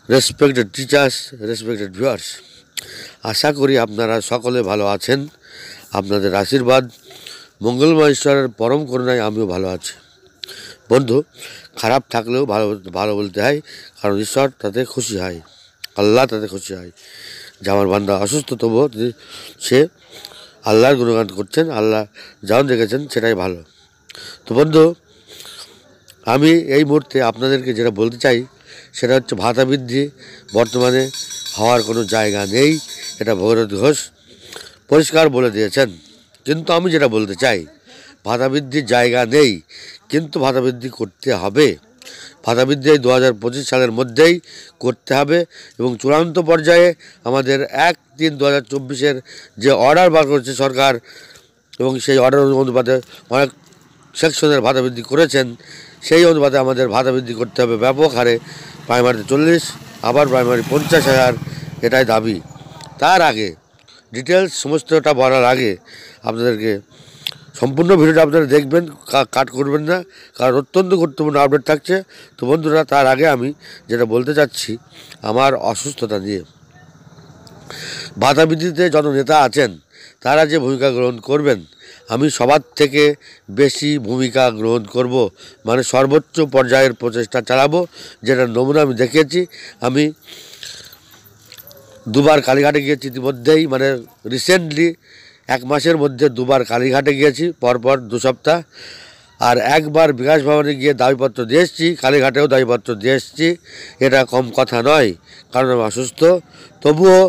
Respected teachers, respected viewers, আশা করি আপনারা সকলে ভালো আছেন। আপনাদের আশীর্বাদ, মঙ্গলময় ঈশ্বরের পরম করুণায় আমিও ভালো আছি। বন্ধু, খারাপ থাকলেও ভালো ভালো বলতে হয়, কারণ ঈশ্বর তাতে খুশি হয়, আল্লাহ তাতে খুশি হয়। যে আমার বান্দা অসুস্থ তবুও সে আল্লাহর গুণগান করছেন, আল্লাহ যেমন দেখেছেন সেটাই ভালো। তো বন্ধু, আমি এই মুহূর্তে আপনাদেরকে যেটা বলতে চাই সেটা হচ্ছে ভাতা বৃদ্ধি বর্তমানে হওয়ার কোনো জায়গা নেই, এটা ভগীরথ ঘোষ পরিষ্কার বলে দিয়েছেন। কিন্তু আমি যেটা বলতে চাই, ভাতা বৃদ্ধির জায়গা নেই, কিন্তু ভাতা বৃদ্ধি করতে হবে। ভাতা বৃদ্ধি 2025 সালের মধ্যেই করতে হবে এবং চূড়ান্ত পর্যায়ে আমাদের 1/3/2024 যে অর্ডার বার করেছে সরকার, এবং সেই অর্ডার অনুপাতে অনেক সেকশনের ভাতা বৃদ্ধি করেছেন, সেই অনুপাতে আমাদের ভাতা বৃদ্ধি করতে হবে ব্যাপক হারে। প্রাইমারিতে 40, আবার প্রাইমারি 50,000, এটাই দাবি। তার আগে ডিটেলস সমস্তটা বলার আগে আপনাদেরকে সম্পূর্ণ ভিডিওটা আপনারা দেখবেন, কাট করবেন না, কারণ অত্যন্ত গুরুত্বপূর্ণ আপডেট থাকছে। তো বন্ধুরা, তার আগে আমি যেটা বলতে চাচ্ছি আমার অসুস্থতা নিয়ে। ভাতা বৃদ্ধিতে যত নেতা আছেন তারা যে ভূমিকা গ্রহণ করবেন, আমি সবার থেকে বেশি ভূমিকা গ্রহণ করব, মানে সর্বোচ্চ পর্যায়ের প্রচেষ্টা চালাবো, যেটা নমুনা আমি দেখিয়েছি। আমি দুবার কালীঘাটে গিয়েছি ইতিমধ্যেই, মানে রিসেন্টলি 1 মাসের মধ্যে দুবার কালীঘাটে গিয়েছি, পরপর 2 সপ্তাহ, আর একবার বিকাশ ভবনে গিয়ে দাবিপত্র দিয়ে এসেছি, কালীঘাটেও দাবিপত্র দিয়ে এসেছি। এটা কম কথা নয়, কারণ আমি অসুস্থ। তবুও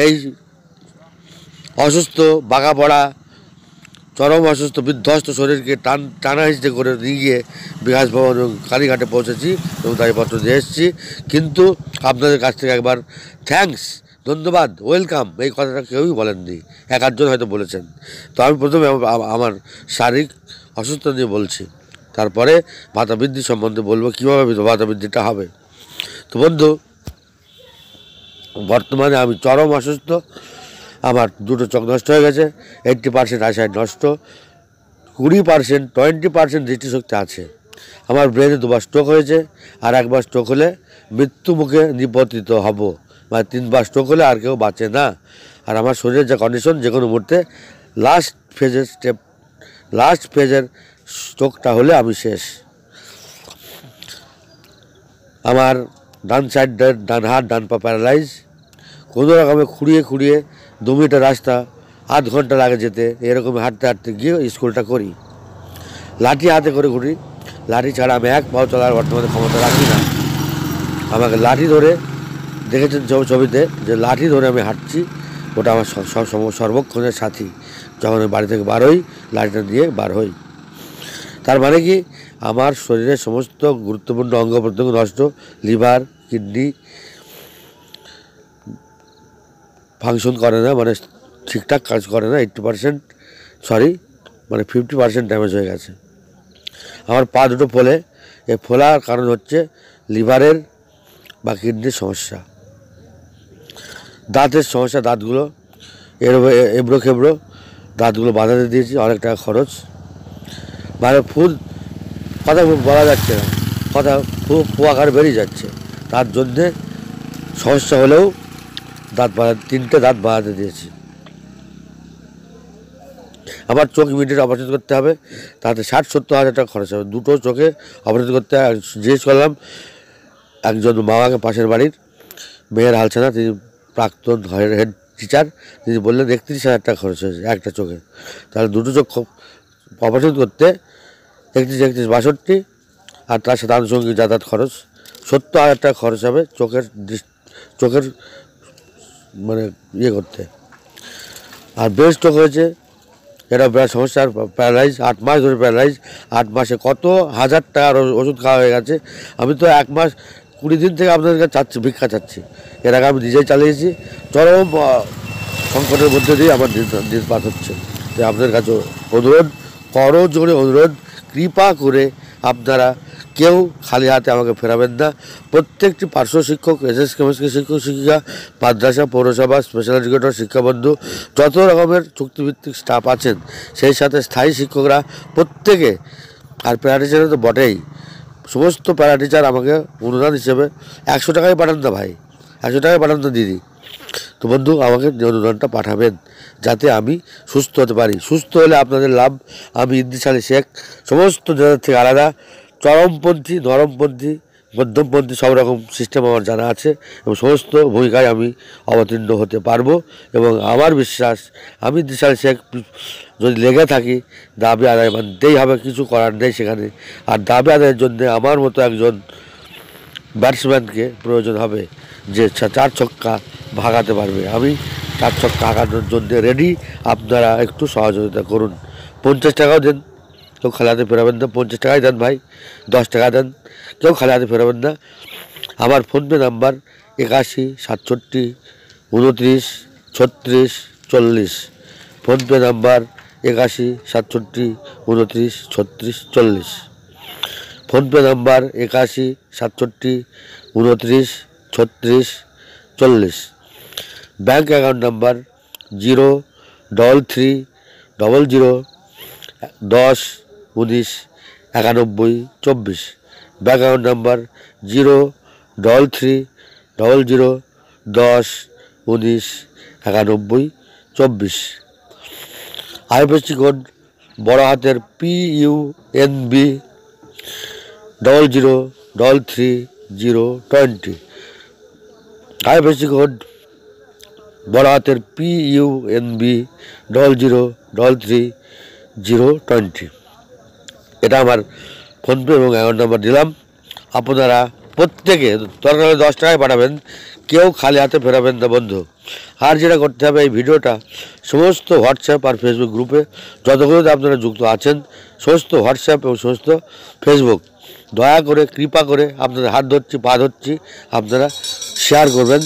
এই অসুস্থ, বাঁকা পড়া, চরম অসুস্থ, বিধ্বস্ত শরীরকে টানাহিচড়ে করে নিয়ে গিয়ে বিকাশ ভবন এবং কালীঘাটে পৌঁছেছি এবং দাবিপত্র দিয়ে এসেছি। কিন্তু আপনাদের কাছ থেকে একবার থ্যাঙ্কস, ধন্যবাদ, ওয়েলকাম, এই কথাটা কেউই বলেননি, 1-8 জন হয়তো বলেছেন। তো আমি প্রথমে আমার শারীরিক অসুস্থতা নিয়ে বলছি, তারপরে ভাতা বৃদ্ধি সম্বন্ধে বলবো কীভাবে ভাতা বৃদ্ধিটা হবে। তো বন্ধু, বর্তমানে আমি চরম অসুস্থ। আমার 2টো চোখ নষ্ট হয়ে গেছে, 80% আইসাইট নষ্ট, 20% দৃষ্টিশক্তি আছে। আমার ব্রেনে 2বার স্ট্রোক হয়েছে, আর 1বার স্ট্রোক হলে মৃত্যু মুখে নিপতিত হব, মানে 3বার স্ট্রোক হলে আর কেউ বাঁচে না। আর আমার শরীরের যে কন্ডিশন, যে কোনো মুহূর্তে লাস্ট ফেজের স্ট্রোকটা হলে আমি শেষ। আমার ডান সাইডের ডান হাত, ডান পা প্যারালাইজ। কোনো রকমে খুঁড়িয়ে 2 মিনিটের রাস্তা 8 ঘন্টা লাগে যেতে, এরকম হাঁটতে গিয়ে স্কুলটা করি। লাঠি হাতে করে ঘুরি, লাঠি ছাড়া আমি 1 পাও চলার বর্তমানে ক্ষমতা রাখি না। আমাকে লাঠি ধরে, দেখেছেন ছবিতে যে লাঠি ধরে আমি হাঁটছি, ওটা আমার সর্বক্ষণের সাথী। যখন আমি বাড়ি থেকে বার হই, লাঠিটা দিয়ে বার হই। তার মানে কি, আমার শরীরের সমস্ত গুরুত্বপূর্ণ অঙ্গ প্রত্যঙ্গ নষ্ট, লিভার, কিডনি ফাংশন করে না, মানে ঠিকঠাক কাজ করে না। 50% ড্যামেজ হয়ে গেছে। আমার পা দুটো ফোলে, এই ফোলার কারণ হচ্ছে লিভারের বা কিডনির সমস্যা। দাঁতের সমস্যা, দাঁতগুলো এবড়ো খেবড়ো, দাঁতগুলো বাঁধাতে দিয়েছি, অনেক টাকা খরচ। মানে কথা বলা যাচ্ছে না, কথা আকার বেরিয়ে যাচ্ছে। তার জন্যে সমস্যা হলেও 3টে দাঁত বাঁধাতে দিয়েছি। আমার চোখ ইমিডিয়েট অপারেশন করতে হবে, তাতে 60-70 হাজার টাকা খরচ হবে। 2টো চোখে অপারেশন করতে জিজ্ঞেস করলাম একজন মামাকে, পাশের বাড়ির মেয়ের হালছানা, তিনি প্রাক্তন হেড টিচার, তিনি বললেন 31,000 টাকা খরচ হয়েছে একটা চোখে। তাহলে 2টো চোখ অপারেশন করতে 31-62, আর তার সাথে আনুষঙ্গিক যাতায়াত খরচ 70,000 টাকা খরচ হবে চোখের মানে করতে। আর ব্রেন স্ট্রোক হয়েছে, এটা বিরাট সমস্যার। প্যারালাইজ, 8 মাস ধরে প্যারালাইজ। 8 মাসে কত হাজার টাকার ওষুধ খাওয়া হয়ে গেছে। আমি তো 1 মাস 20 দিন থেকে আপনাদের কাছে ভিক্ষা চাচ্ছি। এর আগে আমি নিজেই চালিয়েছি। চরম সংকটের মধ্যে দিয়ে আমার দিন পার হচ্ছে। তাই আপনাদের কাছে জোরে অনুরোধ, কৃপা করে আপনারা কেউ খালি হাতে আমাকে ফেরাবেন না। প্রত্যেকটি পার্শ্ব শিক্ষক, এসএস কেমিস্ট্রি শিক্ষক শিক্ষিকা, মাদ্রাসা, পৌরসভা, স্পেশাল এডুকেটর, শিক্ষাবন্ধু, যত রকমের চুক্তিভিত্তিক স্টাফ আছেন, সেই সাথে স্থায়ী শিক্ষকরা প্রত্যেকে, আর প্যারা টিচাররা তো বটেই, সমস্ত প্যারা টিচার আমাকে অনুদান হিসেবে 100 টাকাই পাঠান না ভাই, 100 টাকাই পাঠান না দিদি। তো বন্ধু আমাকে অনুদানটা পাঠাবেন যাতে আমি সুস্থ হতে পারি। সুস্থ হলে আপনাদের লাভ। আমি ইদ্রিস আলী শেখ সমস্ত জায়গার থেকে আলাদা, চরমপন্থী, নরমপন্থী, মধ্যমপন্থী সব রকম সিস্টেম আমার জানা আছে এবং সমস্ত ভূমিকায় আমি অবতীর্ণ হতে পারবো। এবং আমার বিশ্বাস আমি ইদ্রিস আলী শেখ যদি লেগে থাকি দাবি আদায় মানতেই হবে, কিছু করার নেই সেখানে। আর দাবি আদায়ের জন্যে আমার মতো একজন ব্যাটসম্যানকে প্রয়োজন হবে যে 4 ছক্কা ভাগাতে পারবে। আমি 4 ছক্কা হাঁকানোর জন্য রেডি। আপনারা একটু সহযোগিতা করুন। 50 টাকাও দেন, কেউ খালি হাতে ফেরাবেন না। 50 টাকাই দেন ভাই, 10 টাকা দেন, কেউ খালি হাতে ফেরাবেন না। আমার PhonePe number 81 67 29 36 40। PhonePe number 81 67 29 36 40। PhonePe number 81 67 29 36 40। Bank account number 033 00 10 19 91 24। Bank account number 033 00 10 19 91 24। IFSC code বড় হাতের PUNB 0033 আইএফএসসি কোড বড় হাতের PUNB 0033 এটা আমার ফোনপে এবং অ্যাকাউন্ট নাম্বার দিলাম। আপনারা প্রত্যেকে দরকার হলে 10 টাকায় পাঠাবেন, কেউ খালি হাতে ফেরাবেন না বন্ধু। আর যেটা করতে হবে, এই ভিডিওটা সমস্ত হোয়াটসঅ্যাপ আর ফেসবুক গ্রুপে যতগুলোতে আপনারা যুক্ত আছেন, সমস্ত হোয়াটসঅ্যাপ এবং সমস্ত ফেসবুক, দয়া করে কৃপা করে আপনাদের হাত ধরছি, পা ধরছি, আপনারা শেয়ার করবেন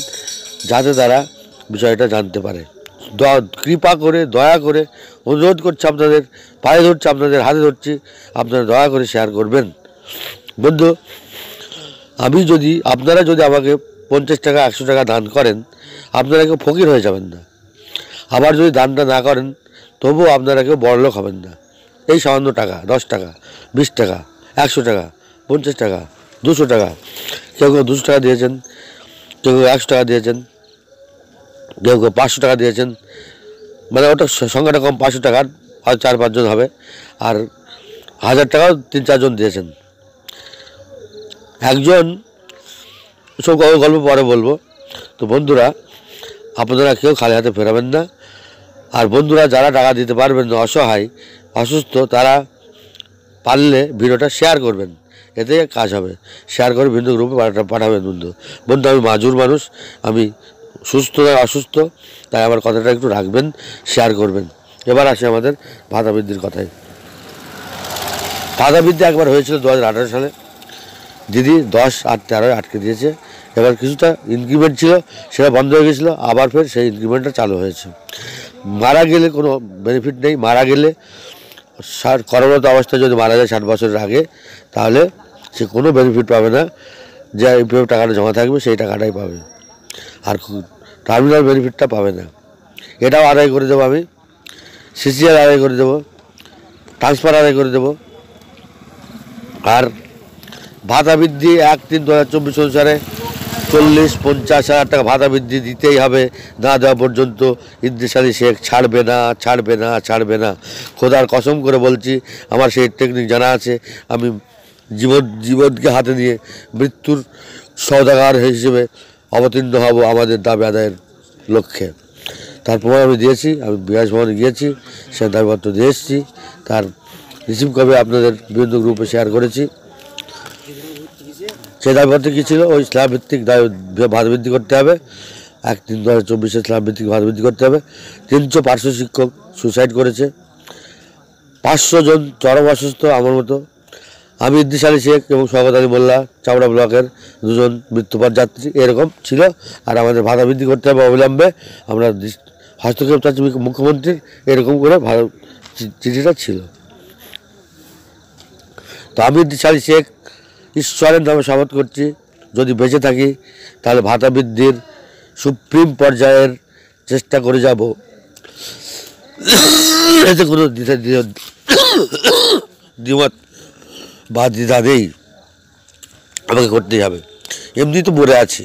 যাতে তারা বিষয়টা জানতে পারে। কৃপা করে, দয়া করে অনুরোধ করছি, আপনাদের পায়ে ধরছি, আপনাদের হাতে ধরছি, আপনারা দয়া করে শেয়ার করবেন বন্ধু। আপনারা যদি আমাকে 50 টাকা 100 টাকা দান করেন, আপনারা কেউ ফকির হয়ে যাবেন না। আবার যদি দানটা না করেন তবুও আপনারা কেউ বড়লোক হবেন না। এই সামান্য টাকা, 10 টাকা, 20 টাকা, 100 টাকা, 50 টাকা, 200 টাকা, কেউ 200 টাকা দিয়েছেন, কেউ 100 টাকা দিয়েছেন, কেউ 500 টাকা দিয়েছেন। মানে ওটা সংখ্যাটা কম, 500 টাকার হয়তো 4-5 জন হবে, আর 1000 টাকাও 3-4 জন দিয়েছেন। একজন সব গল্প পরে বলবো। তো বন্ধুরা আপনারা কেউ খালি হাতে ফেরাবেন না। আর বন্ধুরা যারা টাকা দিতে পারবেন না, অসহায়, অসুস্থ, তারা পারলে ভিডিওটা শেয়ার করবেন, এতে কাজ হবে। শেয়ার করে বিভিন্ন গ্রুপে পাঠাবেন বন্ধু। আমি মাজুর মানুষ, আমি সুস্থ নয় অসুস্থ, তাই আমার কথাটা একটু রাখবেন, শেয়ার করবেন। এবার আসে আমাদের ভাতা বৃদ্ধির কথায়। ভাতা বৃদ্ধি একবার হয়েছিল 2018 সালে, দিদি 10 আর 13 আটকে দিয়েছে। এবার কিছুটা ইনক্রিমেন্ট ছিল, সেটা বন্ধ হয়ে গেছিলো, আবার ফের সেই ইনক্রিমেন্টটা চালু হয়েছে। মারা গেলে কোনো বেনিফিট নেই। মারা গেলে কর্মরত অবস্থায় যদি মারা যায় 60 বছরের আগে, তাহলে সে কোনো বেনিফিট পাবে না। যে ইপিএফ টাকাটা জমা থাকবে সেই টাকাটাই পাবে, আর টার্মিনাল বেনিফিটটা পাবে না। এটাও আদায় করে দেবো আমি, সিসিআর আদায় করে দেবো, ট্রান্সফার আদায় করে দেবো। আর ভাতা বৃদ্ধি 1/3/2024 অনুসারে 40-50 হাজার টাকা ভাতা বৃদ্ধি দিতেই হবে। না দেওয়া পর্যন্ত ইদ্রিস আলী শেখ ছাড়বে না, ছাড়বে না, ছাড়বে না। খোদার কসম করে বলছি, আমার সেই টেকনিক জানা আছে। আমি জীবনকে হাতে নিয়ে মৃত্যুর সওদাগর হিসেবে অবতীর্ণ হব আমাদের দাবি আদায়ের লক্ষ্যে। তার প্রমাণ আমি দিয়েছি। আমি বিকাশ ভবনে গিয়েছি, সে দাবিপত্র দিয়ে এসেছি। তার রিসিভ কপি আপনাদের বিভিন্ন গ্রুপে শেয়ার করেছি। সেই দাবিপত্র কী ছিল? ওই স্ল্যাব ভিত্তিক ভাতা বৃদ্ধি করতে হবে। 1/3/2024 স্ল্যাব ভিত্তিক ভাতা বৃদ্ধি করতে হবে। 300 পার্শ্ব শিক্ষক সুসাইড করেছে, 500 জন চরম অসুস্থ আমার মতো। আমি ইদ্রিস আলী শেখ এবং শওকত আলী মোল্লা চামড়া ব্লকের 2 জন মৃত্যুপথ যাত্রী, এরকম ছিল। আর আমাদের ভাতা বৃদ্ধি করতে হবে অবিলম্বে। আমরা হস্তক্ষেপ চাচ্ছি মুখ্যমন্ত্রীর, এরকম করে চিঠিটা ছিল। তো আমি ইদ্রিস আলী শেখ ঈশ্বরের নামে শপথ করছি, যদি বেঁচে থাকি তাহলে ভাতা বৃদ্ধির সুপ্রিম পর্যায়ের চেষ্টা করে যাব। এতে কোনো দ্বিমত বা দ্বিধা নেই। আমাকে করতেই হবে। এমনি তো মরে আছি,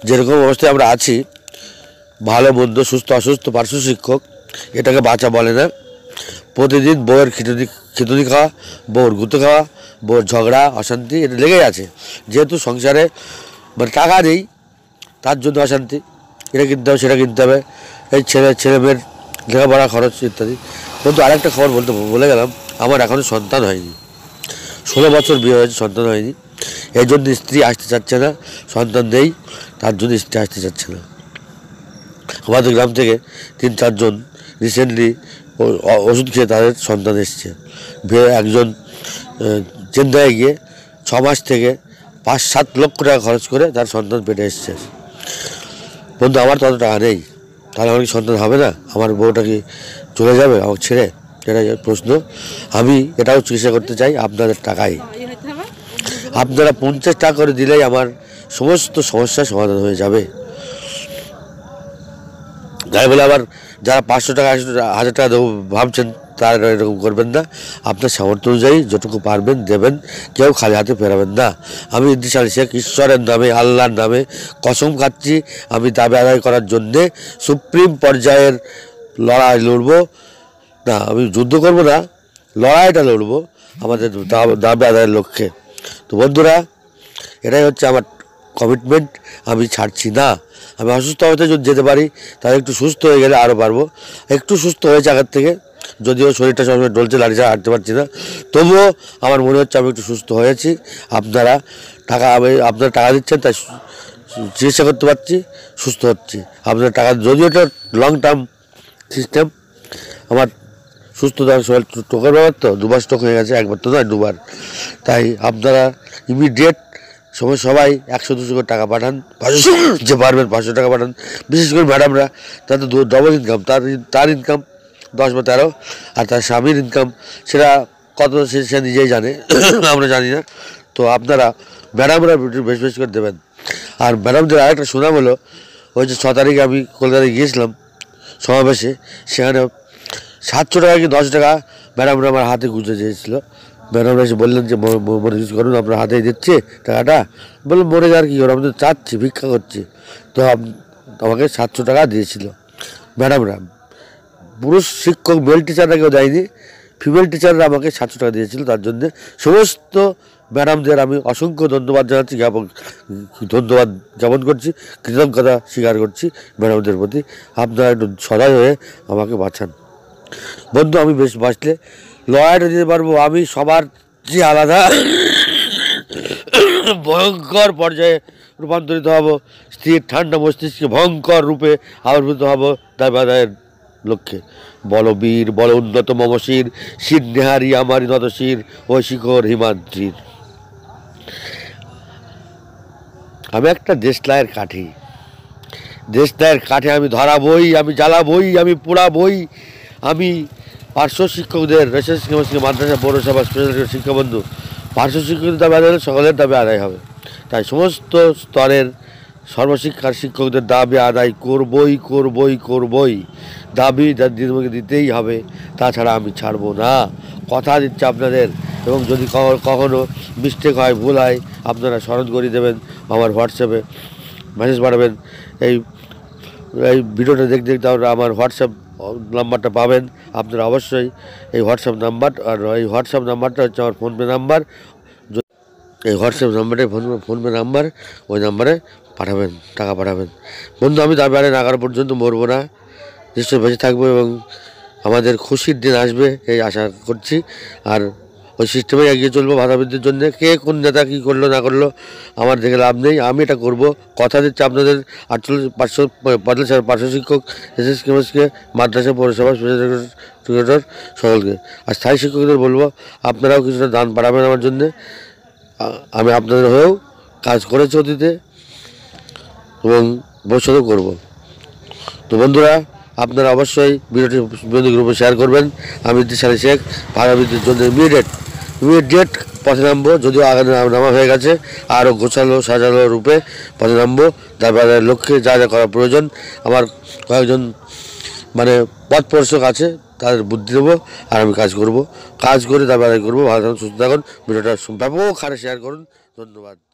যেরকম অবস্থায় আমরা আছি, ভালো মন্দ, সুস্থ অসুস্থ, পার্শ্ব শিক্ষক, এটাকে বাঁচা বলে না। প্রতিদিন বউয়ের খিচুড়ি খাওয়া, বউর গুঁতো খাওয়া, বউর ঝগড়া অশান্তি, এটা লেগেই আছে। যেহেতু সংসারে মানে টাকা নেই, তার জন্য অশান্তি, এটা কিনতে হবে সেটা কিনতে হবে, এই ছেলে মেয়ের লেখাপড়া খরচ ইত্যাদি। কিন্তু আরেকটা খবর বলে গেলাম, আমার এখনও সন্তান হয়নি। 16 বছর বিয়ে হয়েছে, সন্তান হয়নি। এই জন্য স্ত্রী আসতে চাচ্ছে না, সন্তান নেই, তার জন্য স্ত্রী আসতে চাচ্ছে না। আমাদের গ্রাম থেকে 3-4 জন রিসেন্টলি ওষুধ খেয়ে তাদের সন্তান এসছে। একজন চেন্নাইয়ে গিয়ে 6 মাস থেকে 5-7 লক্ষ টাকা খরচ করে তার সন্তান পেটে এসছে। বন্ধু, আমার তত টাকা নেই, তাহলে আমার কি সন্তান হবে না? আমার বউটা কি চলে যাবে আমাকে ছেড়ে? এটা প্রশ্ন। আমি এটাও চিকিৎসা করতে চাই আপনাদের টাকায়। আপনারা 50 টাকা করে দিলেই আমার সমস্ত সমস্যার সমাধান হয়ে যাবে। তাই বলে আবার যারা 500 টাকা 1000 টাকা দেবো ভাবছেন, তারা এরকম করবেন না। আপনার সামর্থ্য অনুযায়ী যতটুকু পারবেন দেবেন, কেউ খালি হাতে ফেরাবেন না। আমি ইদ্রিস আলী শেখ ঈশ্বরের নামে, আল্লাহর নামে কসম খাচ্ছি, আমি দাবি আদায় করার জন্যে সুপ্রিম পর্যায়ের লড়াই লড়ব না। আমি যুদ্ধ করব না, লড়াইটা লড়ব আমাদের দাবি আদায়ের লক্ষ্যে। তো বন্ধুরা, এটাই হচ্ছে আমার কমিটমেন্ট, আমি ছাড়ছি না। আমি অসুস্থ অবস্থায় যদি যেতে পারি, তাহলে একটু সুস্থ হয়ে গেলে আরও পারবো। একটু সুস্থ হয়েছে আগের থেকে, যদিও শরীরটা সবসময় ডলছে, লাড়ি ছাড়া হাঁটতে পারছি না, তবুও আমার মনে হচ্ছে আমি একটু সুস্থ হয়েছি। আপনারা টাকা দিচ্ছেন, তাই চিকিৎসা করতে পারছি, সুস্থ হচ্ছি। আপনার টাকা, যদিও এটা লং টার্ম সিস্টেম, আমার সুস্থ থাকার শরীর স্ট্রোকের ব্যাপার তো, 2বার স্ট্রোক হয়ে গেছে, একবার তো নয় 2বার। তাই আপনারা ইমিডিয়েট সবাই 100-200 করে টাকা পাঠান, যে পারবেন 500 টাকা পাঠান। বিশেষ করে ম্যাডামরা, তার তো ডবল ইনকাম, তার ইনকাম 10 বা 13, আর তার স্বামীর ইনকাম সেটা কত সে নিজেই জানে, আমরা জানি না। তো আপনারা ম্যাডামরা বেশ বেশ করে দেবেন। আর ম্যাডামদের আরেকটা সুনাম হলো, ওই যে 6 তারিখে আমি কলকাতায় গিয়েছিলাম সমাবেশে, সেখানে 700 টাকা কি 10 টাকা ম্যাডামরা আমার হাতে গুঁজে দিয়েছিল। ম্যাডামরা এসে বললেন যে মনে কিছু করুন, আপনার হাতেই দিচ্ছে টাকাটা। বললাম মরে যাওয়ার কী করো, আমি তো চাচ্ছি, ভিক্ষা করছি। তো আমাকে 700 টাকা দিয়েছিল ম্যাডামরা। পুরুষ শিক্ষক মেল টিচাররা কেউ দেয়নি, ফিমেল টিচাররা আমাকে 700 টাকা দিয়েছিল। তার জন্যে সমস্ত ম্যাডামদের আমি অসংখ্য ধন্যবাদ জানাচ্ছি, ধন্যবাদ জ্ঞাপন করছি, কৃতজ্ঞতা স্বীকার করছি ম্যাডামদের প্রতি। আপনারা একটু সদয় হয়ে আমাকে বাঁচান বন্ধু। আমি বেশ বাঁচলে লড়াইটা দিতে পারবো। আমি সবার যে আলাদা ভয়ঙ্কর পর্যায়ে রূপান্তরিত হব, স্থির ঠান্ডা মস্তিষ্কে ভয়ঙ্কর রূপে আবির্ভূত হব দাবি আদায়ের লক্ষ্যে। বল বীর, বল উন্নত মমশির, শির নেহারি আমারি নতশির, ও শিখর হিমাদ্রির। আমি একটা দেশলাইয়ের কাঠি, দেশলাইয়ের কাঠে আমি ধরাবই, আমি জ্বালাবই, আমি পোড়াবই। আমি পার্শ্ব শিক্ষকদের, মাদ্রাসা, পৌরসভা, স্পেশাল শিক্ষাবন্ধু, পার্শ্ব শিক্ষকদের দাবি আদায় হলে সকলের দাবি আদায় হবে। তাই সমস্ত স্তরের সর্বশিক্ষার শিক্ষকদের দাবি আদায় করবই। দাবি দিতেই হবে, তাছাড়া আমি ছাড়বো না, কথা দিচ্ছি আপনাদের। এবং যদি কখনো মিস্টেক হয়, ভুল হয়, আপনারা স্মরণ করিয়ে দেবেন, আমার হোয়াটসঅ্যাপে মেসেজ পাঠাবেন। এই ভিডিওটা দেখতে আমার হোয়াটসঅ্যাপ নাম্বারটা পাবেন আপনারা অবশ্যই। এই হোয়াটসঅ্যাপ নাম্বার, আর এই হোয়াটসঅ্যাপ নাম্বারটা হচ্ছে আমার ফোনপে নাম্বার। এই হোয়াটসঅ্যাপ নাম্বারটাই ফোনপে নাম্বার, ওই নাম্বারে পাঠাবেন, টাকা পাঠাবেন। বন্ধু, আমি দাবি আদায় না করা পর্যন্ত মরবো না, নিশ্চয়ই বেঁচে থাকবো এবং আমাদের খুশির দিন আসবে এই আশা করছি। আর ওই সিস্টেমে এগিয়ে চলবো ভাতাবৃদ্ধির জন্য। কে কোন নেতা কী করলো না করলো আমার দেখে লাভ নেই, আমি এটা করব। কথা দিচ্ছি আপনাদের 48 পার্শ্ব শিক্ষক, এসএসকে, মাদ্রাসা, পৌরসভা, স্পেশাল সকলকে। আর স্থায়ী শিক্ষকদের বলবো, আপনারাও কিছুটা দান পাঠাবেন আমার জন্যে। আমি আপনাদের হয়েও কাজ করেছি অতীতে এবং ভবিষ্যতেও করব। তো বন্ধুরা, আপনারা অবশ্যই ভিডিওটি বন্ধু গ্রুপে শেয়ার করবেন। আমি ইদ্রিস আলী শেখ, ভাতাবৃদ্ধির জন্য ইমিডিয়েট পথে নামবো। যদিও আগে নামা হয়ে গেছে, আরও গোছালো সাজালো রূপে পথে নামবো দাবি আদায়ের লক্ষ্যে। যা যা করা প্রয়োজন, আমার কয়েকজন পথ প্রদর্শক আছে, তাদের বুদ্ধি দেবো আর আমি কাজ করে দাবি আদায় করবো। ভালো থাকুন, সুস্থ থাকুন। ভিডিওটা ব্যাপক হারে শেয়ার করুন। ধন্যবাদ।